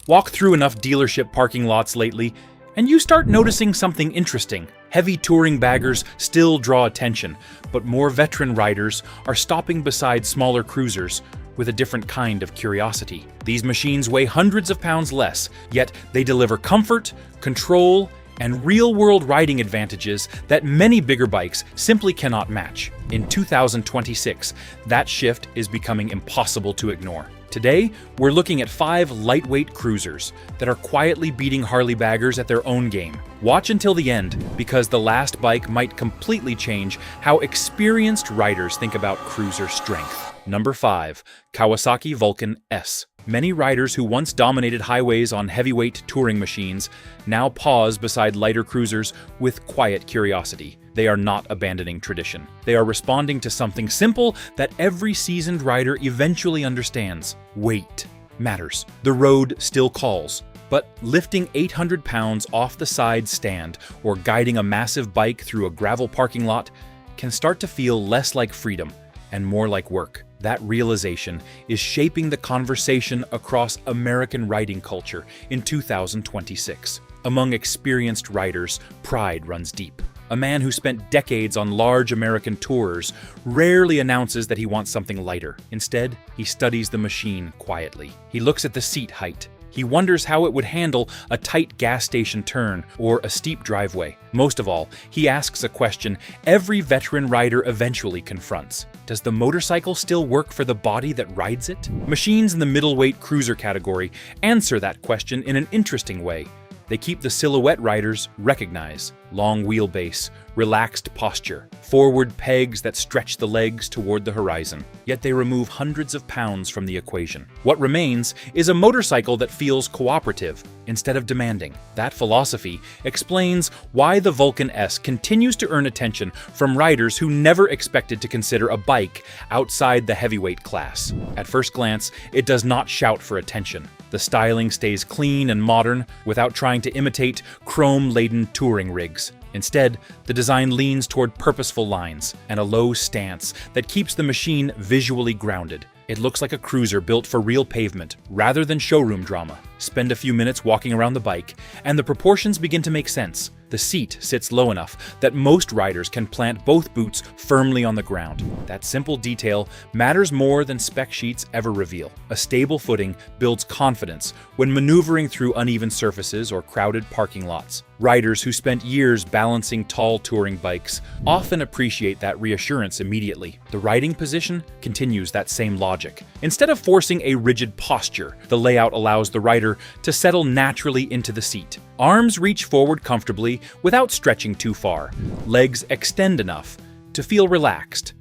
Walk through enough dealership parking lots lately, and you start noticing something interesting. Heavy touring baggers still draw attention, but more veteran riders are stopping beside smaller cruisers with a different kind of curiosity. These machines weigh hundreds of pounds less, yet they deliver comfort, control, and real-world riding advantages that many bigger bikes simply cannot match. In 2026, that shift is becoming impossible to ignore. Today, we're looking at 5 lightweight cruisers that are quietly beating Harley baggers at their own game. Watch until the end, because the last bike might completely change how experienced riders think about cruiser strength. Number 5. Kawasaki Vulcan S. Many riders who once dominated highways on heavyweight touring machines now pause beside lighter cruisers with quiet curiosity. They are not abandoning tradition. They are responding to something simple that every seasoned rider eventually understands. Weight matters. The road still calls. But lifting 800 pounds off the side stand or guiding a massive bike through a gravel parking lot can start to feel less like freedom and more like work. That realization is shaping the conversation across American riding culture in 2026. Among experienced riders, pride runs deep. A man who spent decades on large American tours rarely announces that he wants something lighter. Instead, he studies the machine quietly. He looks at the seat height. He wonders how it would handle a tight gas station turn or a steep driveway. Most of all, he asks a question every veteran rider eventually confronts. Does the motorcycle still work for the body that rides it? Machines in the middleweight cruiser category answer that question in an interesting way. They keep the silhouette riders recognized. Long wheelbase, relaxed posture, forward pegs that stretch the legs toward the horizon. Yet they remove hundreds of pounds from the equation. What remains is a motorcycle that feels cooperative instead of demanding. That philosophy explains why the Vulcan S continues to earn attention from riders who never expected to consider a bike outside the heavyweight class. At first glance, it does not shout for attention. The styling stays clean and modern without trying to imitate chrome-laden touring rigs. Instead, the design leans toward purposeful lines and a low stance that keeps the machine visually grounded. It looks like a cruiser built for real pavement rather than showroom drama. Spend a few minutes walking around the bike, and the proportions begin to make sense. The seat sits low enough that most riders can plant both boots firmly on the ground. That simple detail matters more than spec sheets ever reveal. A stable footing builds confidence when maneuvering through uneven surfaces or crowded parking lots. Riders who spent years balancing tall touring bikes often appreciate that reassurance immediately. The riding position continues that same logic. Instead of forcing a rigid posture, the layout allows the rider to settle naturally into the seat. Arms reach forward comfortably without stretching too far. Legs extend enough to feel relaxed,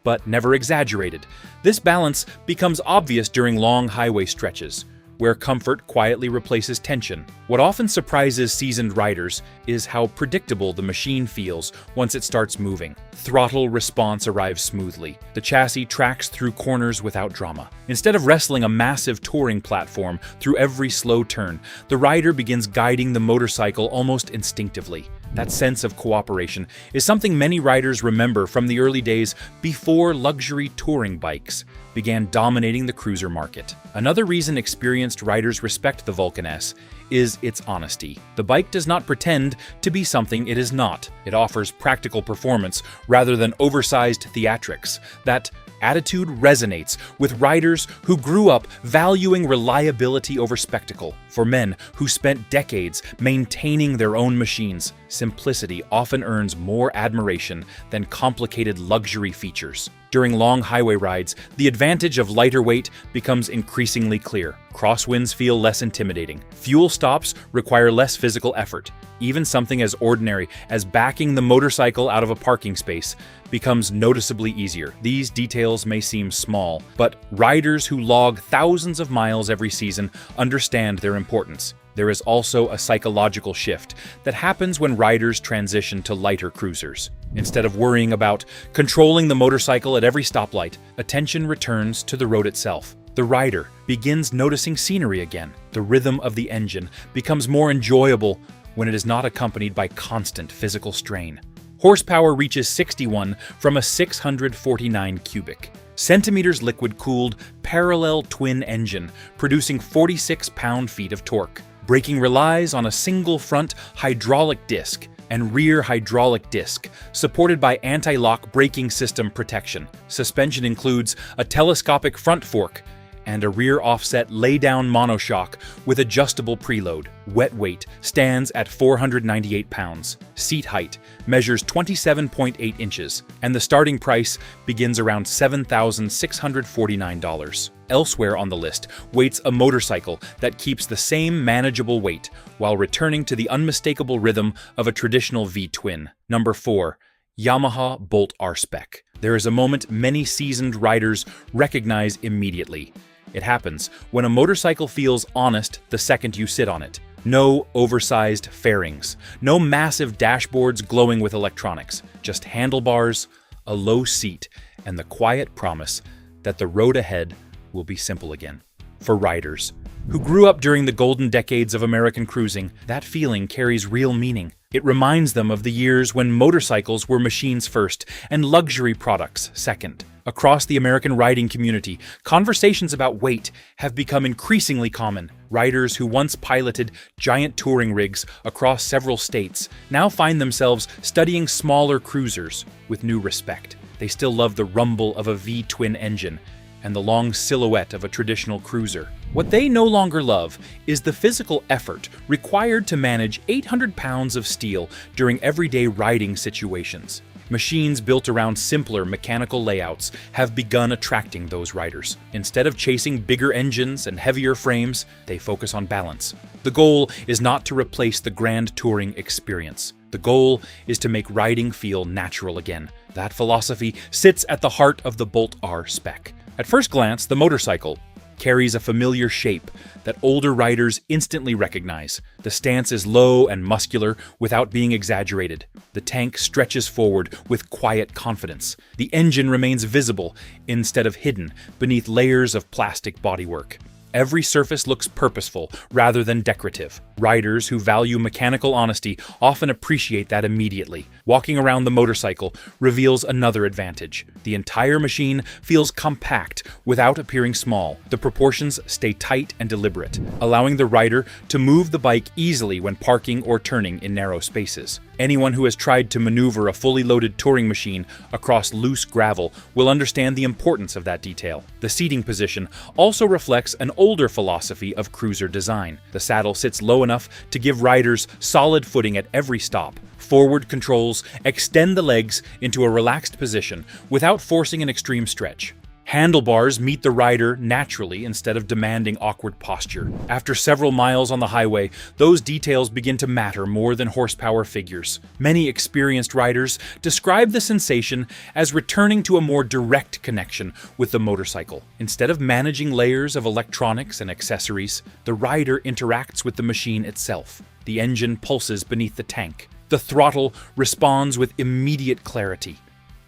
but never exaggerated. This balance becomes obvious during long highway stretches, where comfort quietly replaces tension. What often surprises seasoned riders is how predictable the machine feels once it starts moving. Throttle response arrives smoothly. The chassis tracks through corners without drama. Instead of wrestling a massive touring platform through every slow turn, the rider begins guiding the motorcycle almost instinctively. That sense of cooperation is something many riders remember from the early days before luxury touring bikes began dominating the cruiser market. Another reason experienced riders respect the Vulcan S is its honesty. The bike does not pretend to be something it is not. It offers practical performance rather than oversized theatrics. That attitude resonates with riders who grew up valuing reliability over spectacle. For men who spent decades maintaining their own machines, simplicity often earns more admiration than complicated luxury features. During long highway rides, the advantage of lighter weight becomes increasingly clear. Crosswinds feel less intimidating. Fuel stops require less physical effort. Even something as ordinary as backing the motorcycle out of a parking space becomes noticeably easier. These details may seem small, but riders who log thousands of miles every season understand their importance. There is also a psychological shift that happens when riders transition to lighter cruisers. Instead of worrying about controlling the motorcycle at every stoplight, attention returns to the road itself. The rider begins noticing scenery again. The rhythm of the engine becomes more enjoyable when it is not accompanied by constant physical strain. Horsepower reaches 61 from a 649 cubic. centimeters liquid-cooled parallel twin engine, producing 46 pound-feet of torque. Braking relies on a single front hydraulic disc and rear hydraulic disc, supported by anti-lock braking system protection. Suspension includes a telescopic front fork and a rear offset lay-down monoshock with adjustable preload. Wet weight stands at 498 pounds. Seat height measures 27.8 inches, and the starting price begins around $7,649. Elsewhere on the list waits a motorcycle that keeps the same manageable weight while returning to the unmistakable rhythm of a traditional V-twin. Number 4. Yamaha Bolt R-Spec. There is a moment many seasoned riders recognize immediately. It happens when a motorcycle feels honest the second you sit on it. No oversized fairings, no massive dashboards glowing with electronics, just handlebars, a low seat, and the quiet promise that the road ahead will be simple again. For riders who grew up during the golden decades of American cruising, that feeling carries real meaning. It reminds them of the years when motorcycles were machines first and luxury products second. Across the American riding community, conversations about weight have become increasingly common. Riders who once piloted giant touring rigs across several states now find themselves studying smaller cruisers with new respect. They still love the rumble of a V-twin engine and the long silhouette of a traditional cruiser. What they no longer love is the physical effort required to manage 800 pounds of steel during everyday riding situations. Machines built around simpler mechanical layouts have begun attracting those riders. Instead of chasing bigger engines and heavier frames, they focus on balance. The goal is not to replace the grand touring experience. The goal is to make riding feel natural again. That philosophy sits at the heart of the Bolt R-Spec. At first glance, the motorcycle carries a familiar shape that older riders instantly recognize. The stance is low and muscular without being exaggerated. The tank stretches forward with quiet confidence. The engine remains visible instead of hidden beneath layers of plastic bodywork. Every surface looks purposeful rather than decorative. Riders who value mechanical honesty often appreciate that immediately. Walking around the motorcycle reveals another advantage. The entire machine feels compact without appearing small. The proportions stay tight and deliberate, allowing the rider to move the bike easily when parking or turning in narrow spaces. Anyone who has tried to maneuver a fully loaded touring machine across loose gravel will understand the importance of that detail. The seating position also reflects an older philosophy of cruiser design. The saddle sits low enough to give riders solid footing at every stop. Forward controls extend the legs into a relaxed position without forcing an extreme stretch. Handlebars meet the rider naturally instead of demanding awkward posture. After several miles on the highway, those details begin to matter more than horsepower figures. Many experienced riders describe the sensation as returning to a more direct connection with the motorcycle. Instead of managing layers of electronics and accessories, the rider interacts with the machine itself. The engine pulses beneath the tank. The throttle responds with immediate clarity.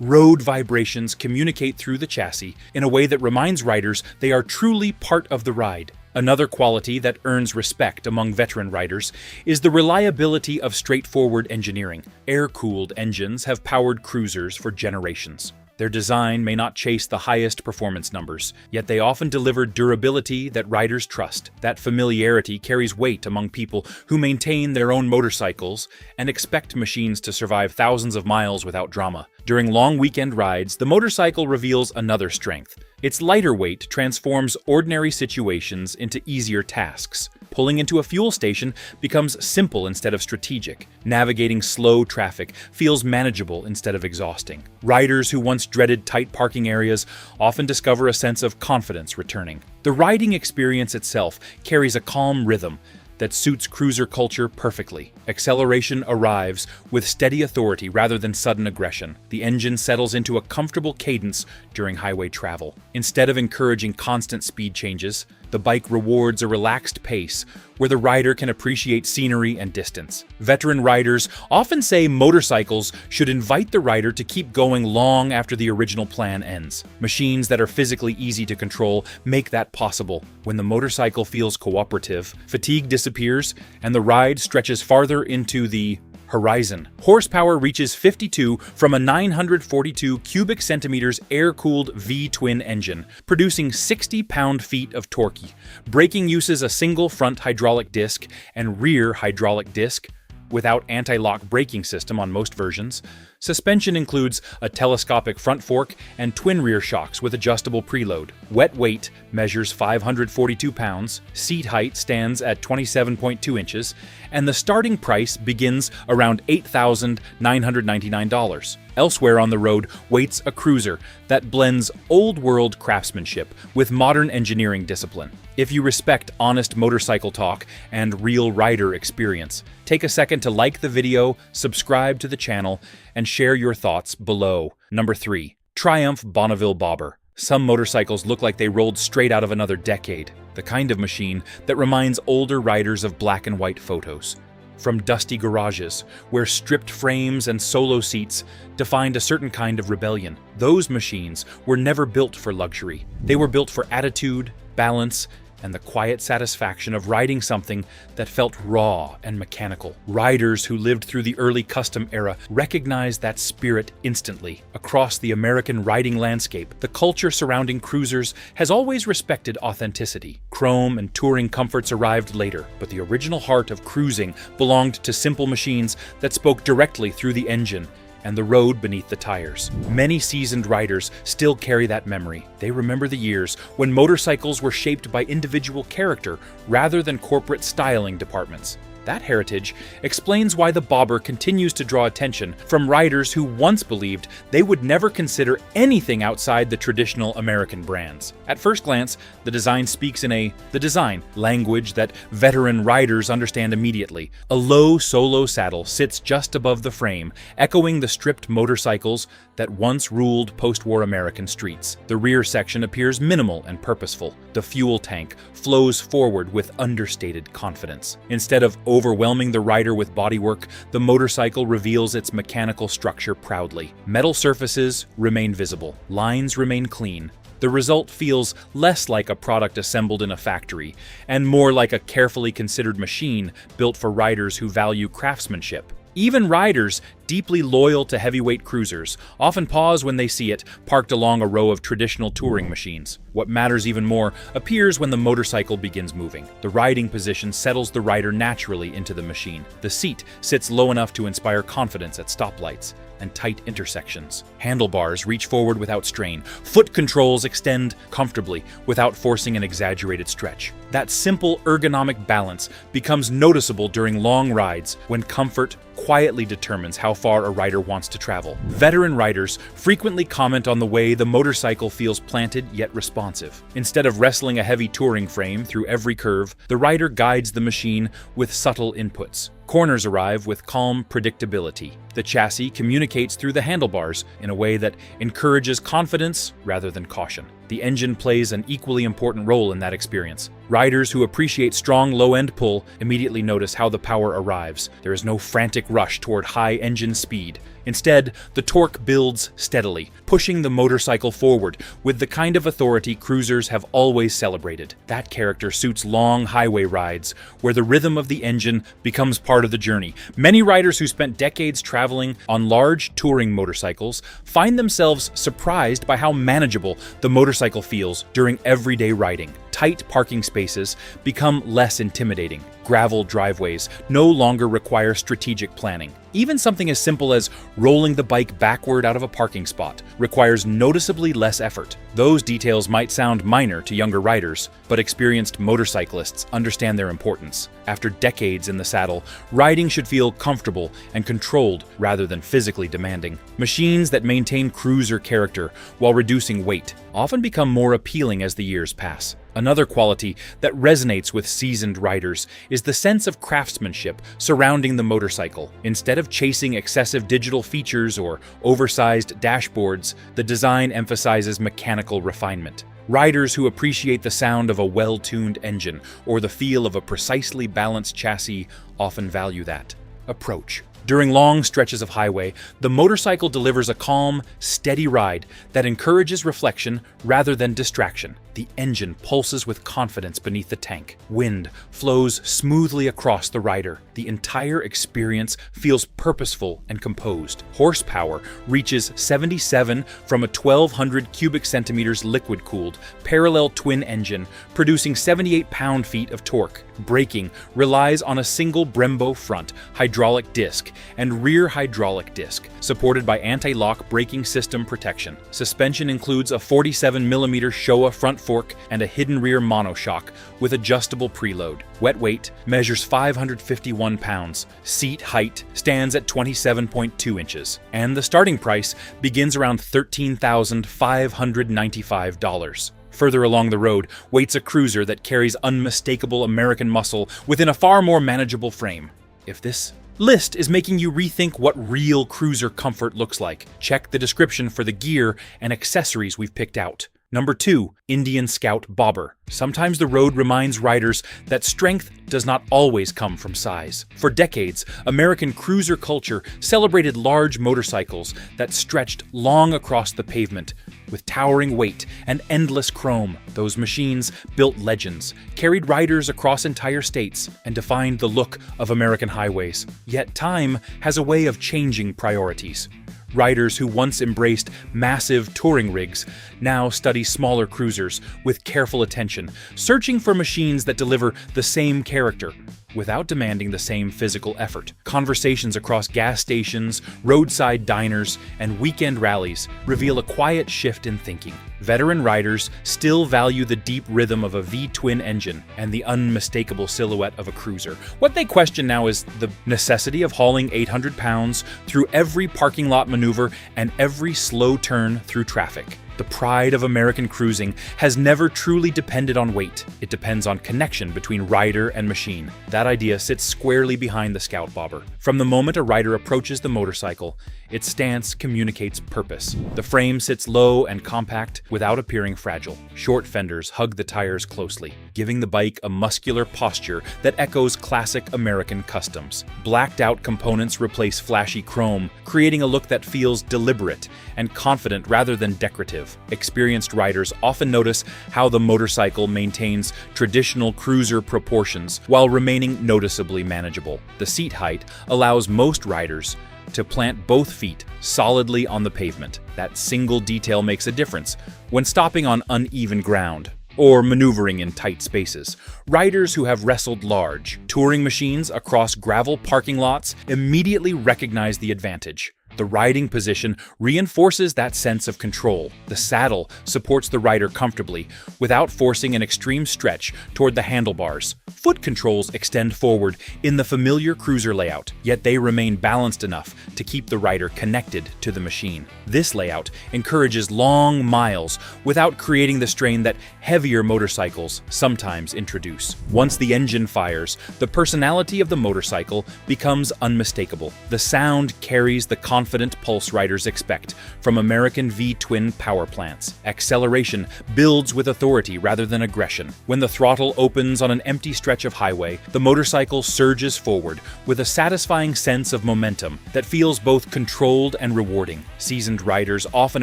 Road vibrations communicate through the chassis in a way that reminds riders they are truly part of the ride. Another quality that earns respect among veteran riders is the reliability of straightforward engineering. Air-cooled engines have powered cruisers for generations. Their design may not chase the highest performance numbers, yet they often deliver durability that riders trust. That familiarity carries weight among people who maintain their own motorcycles and expect machines to survive thousands of miles without drama. During long weekend rides, the motorcycle reveals another strength. Its lighter weight transforms ordinary situations into easier tasks. Pulling into a fuel station becomes simple instead of strategic. Navigating slow traffic feels manageable instead of exhausting. Riders who once dreaded tight parking areas often discover a sense of confidence returning. The riding experience itself carries a calm rhythm that suits cruiser culture perfectly. Acceleration arrives with steady authority rather than sudden aggression. The engine settles into a comfortable cadence during highway travel. Instead of encouraging constant speed changes, the bike rewards a relaxed pace where the rider can appreciate scenery and distance. Veteran riders often say motorcycles should invite the rider to keep going long after the original plan ends. Machines that are physically easy to control make that possible. When the motorcycle feels cooperative, fatigue disappears and the ride stretches farther into the Horizon. Horsepower reaches 52 from a 942 cubic centimeters air-cooled V-twin engine, producing 60 pound-feet of torque. Braking uses a single front hydraulic disc and rear hydraulic disc, without anti-lock braking system on most versions. Suspension includes a telescopic front fork and twin rear shocks with adjustable preload. Wet weight measures 542 pounds, seat height stands at 27.2 inches, and the starting price begins around $8,999. Elsewhere on the road waits a cruiser that blends old-world craftsmanship with modern engineering discipline. If you respect honest motorcycle talk and real rider experience, take a second to like the video, subscribe to the channel, and share your thoughts below. Number 3. Triumph Bonneville Bobber. Some motorcycles look like they rolled straight out of another decade, the kind of machine that reminds older riders of black and white photos. From dusty garages, where stripped frames and solo seats defined a certain kind of rebellion, those machines were never built for luxury. They were built for attitude, balance, and the quiet satisfaction of riding something that felt raw and mechanical. Riders who lived through the early custom era recognized that spirit instantly. Across the American riding landscape, the culture surrounding cruisers has always respected authenticity. Chrome and touring comforts arrived later, but the original heart of cruising belonged to simple machines that spoke directly through the engine and the road beneath the tires. Many seasoned riders still carry that memory. They remember the years when motorcycles were shaped by individual character rather than corporate styling departments. That heritage explains why the Bobber continues to draw attention from riders who once believed they would never consider anything outside the traditional American brands. At first glance, the design speaks in the design language that veteran riders understand immediately. A low solo saddle sits just above the frame, echoing the stripped motorcycles that once ruled post-war American streets. The rear section appears minimal and purposeful. The fuel tank flows forward with understated confidence. Instead of overwhelming the rider with bodywork, the motorcycle reveals its mechanical structure proudly. Metal surfaces remain visible. Lines remain clean. The result feels less like a product assembled in a factory, and more like a carefully considered machine built for riders who value craftsmanship. Even riders deeply loyal to heavyweight cruisers often pause when they see it parked along a row of traditional touring machines. What matters even more appears when the motorcycle begins moving. The riding position settles the rider naturally into the machine. The seat sits low enough to inspire confidence at stoplights and tight intersections. Handlebars reach forward without strain. Foot controls extend comfortably without forcing an exaggerated stretch. That simple ergonomic balance becomes noticeable during long rides when comfort quietly determines how far a rider wants to travel. Veteran riders frequently comment on the way the motorcycle feels planted yet responsive. Instead of wrestling a heavy touring frame through every curve, the rider guides the machine with subtle inputs. Corners arrive with calm predictability. The chassis communicates through the handlebars in a way that encourages confidence rather than caution. The engine plays an equally important role in that experience. Riders who appreciate strong low-end pull immediately notice how the power arrives. There is no frantic rush toward high engine speed. Instead, the torque builds steadily, pushing the motorcycle forward with the kind of authority cruisers have always celebrated. That character suits long highway rides, where the rhythm of the engine becomes part of the journey. Many riders who spent decades traveling on large touring motorcycles find themselves surprised by how manageable the motorcycle feels during everyday riding. Tight parking spaces become less intimidating. Gravel driveways no longer require strategic planning. Even something as simple as rolling the bike backward out of a parking spot requires noticeably less effort. Those details might sound minor to younger riders, but experienced motorcyclists understand their importance. After decades in the saddle, riding should feel comfortable and controlled rather than physically demanding. Machines that maintain cruiser character while reducing weight often become more appealing as the years pass. Another quality that resonates with seasoned riders is the sense of craftsmanship surrounding the motorcycle. Instead of chasing excessive digital features or oversized dashboards, the design emphasizes mechanical refinement. Riders who appreciate the sound of a well-tuned engine or the feel of a precisely balanced chassis often value that approach. During long stretches of highway, the motorcycle delivers a calm, steady ride that encourages reflection rather than distraction. The engine pulses with confidence beneath the tank. Wind flows smoothly across the rider, the entire experience feels purposeful and composed. Horsepower reaches 77 from a 1,200 cubic centimeters liquid-cooled, parallel twin engine, producing 78 pound-feet of torque. Braking relies on a single Brembo front hydraulic disc and rear hydraulic disc, supported by anti-lock braking system protection. Suspension includes a 47mm Showa front fork and a hidden rear monoshock with adjustable preload. Wet weight measures 551 pounds. Seat height stands at 27.2 inches. And the starting price begins around $13,595. Further along the road waits a cruiser that carries unmistakable American muscle within a far more manageable frame. If this list is making you rethink what real cruiser comfort looks like, check the description for the gear and accessories we've picked out. Number 2. Indian Scout Bobber. Sometimes the road reminds riders that strength does not always come from size. For decades, American cruiser culture celebrated large motorcycles that stretched long across the pavement. With towering weight and endless chrome, those machines built legends, carried riders across entire states, and defined the look of American highways. Yet time has a way of changing priorities. Riders who once embraced massive touring rigs now study smaller cruisers with careful attention, searching for machines that deliver the same character without demanding the same physical effort. Conversations across gas stations, roadside diners, and weekend rallies reveal a quiet shift in thinking. Veteran riders still value the deep rhythm of a V-twin engine and the unmistakable silhouette of a cruiser. What they question now is the necessity of hauling 800 pounds through every parking lot maneuver and every slow turn through traffic. The pride of American cruising has never truly depended on weight. It depends on connection between rider and machine. That idea sits squarely behind the Scout Bobber. From the moment a rider approaches the motorcycle, its stance communicates purpose. The frame sits low and compact without appearing fragile. Short fenders hug the tires closely, giving the bike a muscular posture that echoes classic American customs. Blacked-out components replace flashy chrome, creating a look that feels deliberate and confident rather than decorative. Experienced riders often notice how the motorcycle maintains traditional cruiser proportions while remaining noticeably manageable. The seat height allows most riders to plant both feet solidly on the pavement. That single detail makes a difference when stopping on uneven ground or maneuvering in tight spaces. Riders who have wrestled large touring machines across gravel parking lots immediately recognize the advantage. The riding position reinforces that sense of control. The saddle supports the rider comfortably without forcing an extreme stretch toward the handlebars. Foot controls extend forward in the familiar cruiser layout, yet they remain balanced enough to keep the rider connected to the machine. This layout encourages long miles without creating the strain that heavier motorcycles sometimes introduce. Once the engine fires, the personality of the motorcycle becomes unmistakable. The sound carries the confident pulse riders expect from American V-twin power plants. Acceleration builds with authority rather than aggression. When the throttle opens on an empty stretch of highway, the motorcycle surges forward with a satisfying sense of momentum that feels both controlled and rewarding. Seasoned riders often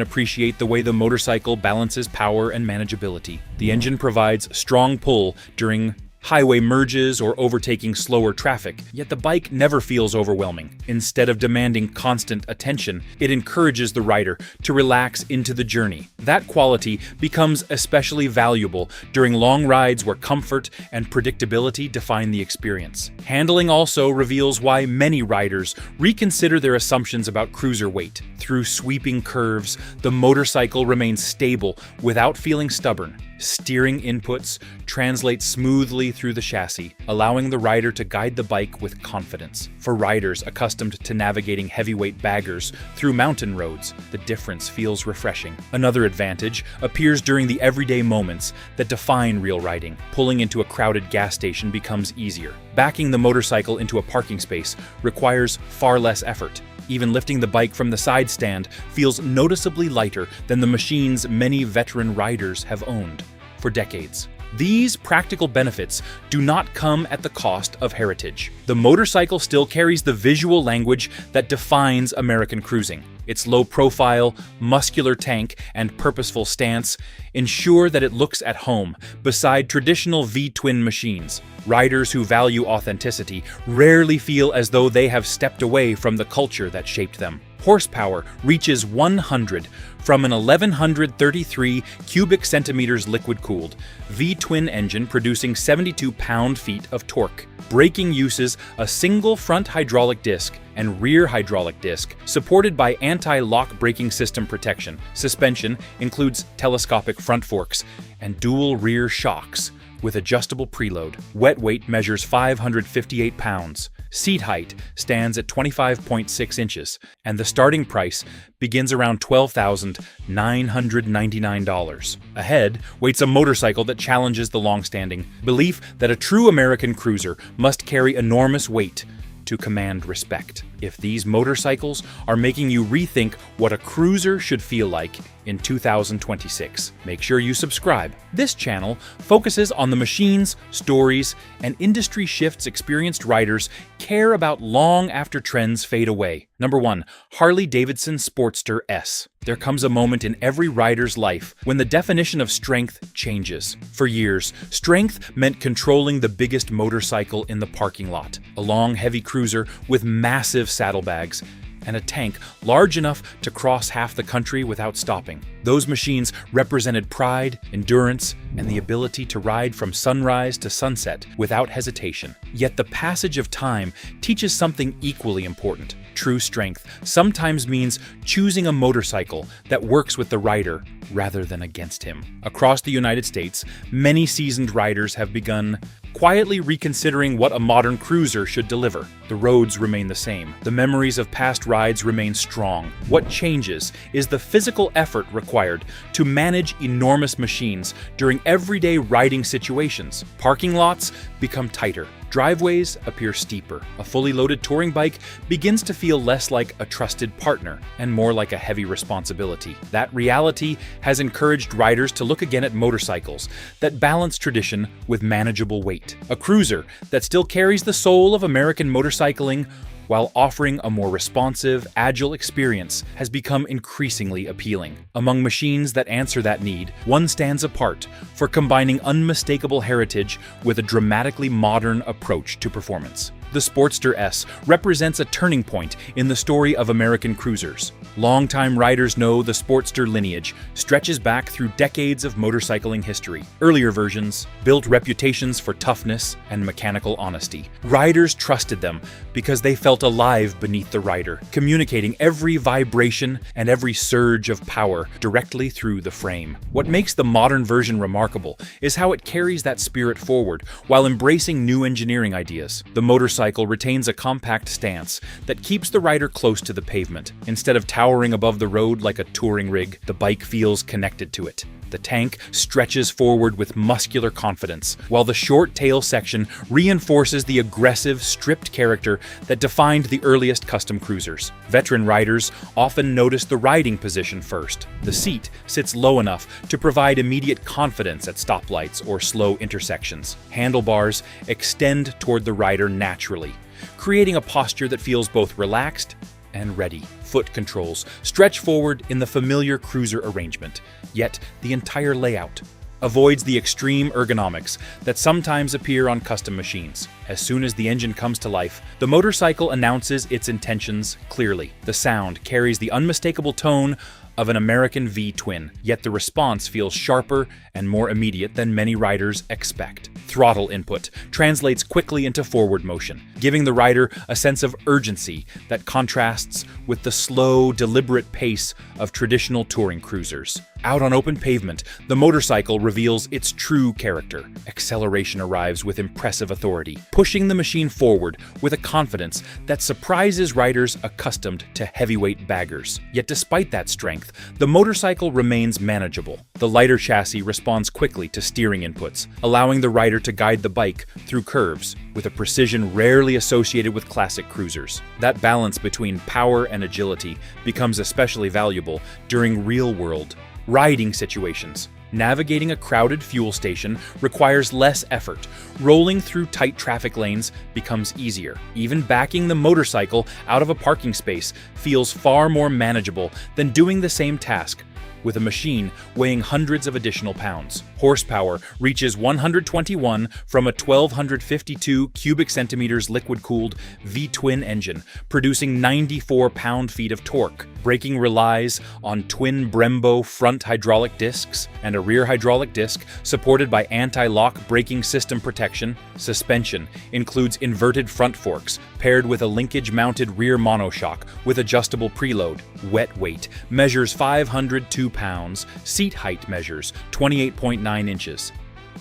appreciate the way the motorcycle balances power and manageability. The engine provides strong pull during highway merges or overtaking slower traffic, yet the bike never feels overwhelming. Instead of demanding constant attention, it encourages the rider to relax into the journey. That quality becomes especially valuable during long rides where comfort and predictability define the experience. Handling also reveals why many riders reconsider their assumptions about cruiser weight. Through sweeping curves, the motorcycle remains stable without feeling stubborn. Steering inputs translate smoothly through the chassis, allowing the rider to guide the bike with confidence. For riders accustomed to navigating heavyweight baggers through mountain roads, the difference feels refreshing. Another advantage appears during the everyday moments that define real riding. Pulling into a crowded gas station becomes easier. Backing the motorcycle into a parking space requires far less effort. Even lifting the bike from the side stand feels noticeably lighter than the machines many veteran riders have owned for decades. These practical benefits do not come at the cost of heritage. The motorcycle still carries the visual language that defines American cruising. Its low profile, muscular tank, and purposeful stance ensure that it looks at home beside traditional V-twin machines. Riders who value authenticity rarely feel as though they have stepped away from the culture that shaped them. Horsepower reaches 100 from an 1133 cubic centimeters liquid-cooled V-twin engine producing 72 pound-feet of torque. Braking uses a single front hydraulic disc and rear hydraulic disc supported by anti-lock braking system protection. Suspension includes telescopic front forks and dual rear shocks with adjustable preload. Wet weight measures 558 pounds. Seat height stands at 25.6 inches, and the starting price begins around $12,999. Ahead waits a motorcycle that challenges the long-standing belief that a true American cruiser must carry enormous weight to command respect. If these motorcycles are making you rethink what a cruiser should feel like in 2026, make sure you subscribe. This channel focuses on the machines, stories, and industry shifts experienced riders care about long after trends fade away. Number 1. Harley-Davidson Sportster S. There comes a moment in every rider's life when the definition of strength changes. For years, strength meant controlling the biggest motorcycle in the parking lot. A long, heavy cruiser with massive saddlebags and a tank large enough to cross half the country without stopping. Those machines represented pride, endurance, and the ability to ride from sunrise to sunset without hesitation. Yet the passage of time teaches something equally important. True strength sometimes means choosing a motorcycle that works with the rider rather than against him. Across the United States, many seasoned riders have begun quietly reconsidering what a modern cruiser should deliver. The roads remain the same. The memories of past rides remain strong. What changes is the physical effort required to manage enormous machines during everyday riding situations. Parking lots become tighter. Driveways appear steeper. A fully loaded touring bike begins to feel less like a trusted partner and more like a heavy responsibility. That reality has encouraged riders to look again at motorcycles that balance tradition with manageable weight. A cruiser that still carries the soul of American motorcycling while offering a more responsive, agile experience has become increasingly appealing. Among machines that answer that need, one stands apart for combining unmistakable heritage with a dramatically modern approach to performance. The Sportster S represents a turning point in the story of American cruisers. Longtime riders know the Sportster lineage stretches back through decades of motorcycling history. Earlier versions built reputations for toughness and mechanical honesty. Riders trusted them because they felt alive beneath the rider, communicating every vibration and every surge of power directly through the frame. What makes the modern version remarkable is how it carries that spirit forward while embracing new engineering ideas. The motorcycle retains a compact stance that keeps the rider close to the pavement. Instead of towering above the road like a touring rig, the bike feels connected to it. The tank stretches forward with muscular confidence, while the short tail section reinforces the aggressive, stripped character that defined the earliest custom cruisers. Veteran riders often notice the riding position first. The seat sits low enough to provide immediate confidence at stoplights or slow intersections. Handlebars extend toward the rider naturally, creating a posture that feels both relaxed and ready. Foot controls stretch forward in the familiar cruiser arrangement, yet the entire layout avoids the extreme ergonomics that sometimes appear on custom machines. As soon as the engine comes to life, the motorcycle announces its intentions clearly. The sound carries the unmistakable tone of an American V-twin, yet the response feels sharper and more immediate than many riders expect. Throttle input translates quickly into forward motion, giving the rider a sense of urgency that contrasts with the slow, deliberate pace of traditional touring cruisers. Out on open pavement, the motorcycle reveals its true character. Acceleration arrives with impressive authority, pushing the machine forward with a confidence that surprises riders accustomed to heavyweight baggers. Yet despite that strength, the motorcycle remains manageable. The lighter chassis responds quickly to steering inputs, allowing the rider to guide the bike through curves with a precision rarely associated with classic cruisers. That balance between power and agility becomes especially valuable during real-world riding situations. Navigating a crowded fuel station requires less effort. Rolling through tight traffic lanes becomes easier. Even backing the motorcycle out of a parking space feels far more manageable than doing the same task with a machine weighing hundreds of additional pounds. Horsepower reaches 121 from a 1,252 cubic centimeters liquid-cooled V-twin engine, producing 94 pound-feet of torque. Braking relies on twin Brembo front hydraulic discs and a rear hydraulic disc supported by anti-lock braking system protection. Suspension includes inverted front forks paired with a linkage-mounted rear monoshock with adjustable preload. Wet weight measures 502 pounds, seat height measures 28.9 inches.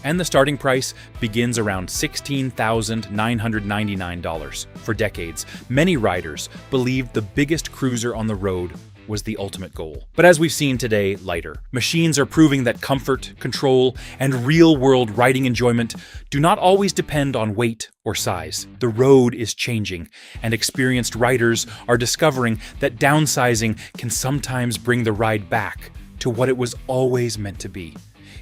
And the starting price begins around $16,999. For decades, many riders believed the biggest cruiser on the road was the ultimate goal. But as we've seen today, lighter. Machines are proving that comfort, control, and real-world riding enjoyment do not always depend on weight or size. The road is changing, and experienced riders are discovering that downsizing can sometimes bring the ride back to what it was always meant to be.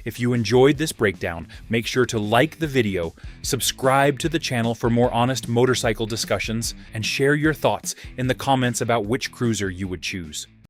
If you enjoyed this breakdown, make sure to like the video, subscribe to the channel for more honest motorcycle discussions, and share your thoughts in the comments about which cruiser you would choose.